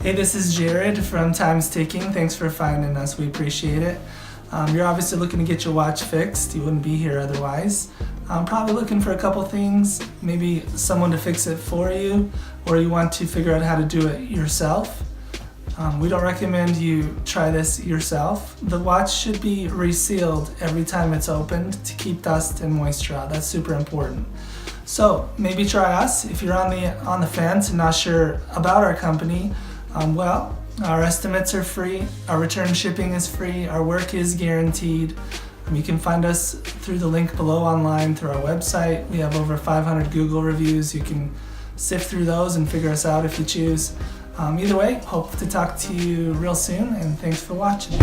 Hey, this is Jared from Time's Ticking. Thanks for finding us. We appreciate it. You're obviously looking to get your watch fixed. You wouldn't be here otherwise. Probably looking for a couple things, maybe someone to fix it for you, or you want to figure out how to do it yourself. We don't recommend you try this yourself. The watch should be resealed every time it's opened to keep dust and moisture out. That's super important. So maybe try us. If you're on the fence and not sure about our company, our estimates are free, our return shipping is free, our work is guaranteed. You can find us through the link below online through our website. We have over 500 Google reviews. You can sift through those and figure us out if you choose. Either way, hope to talk to you real soon, and thanks for watching.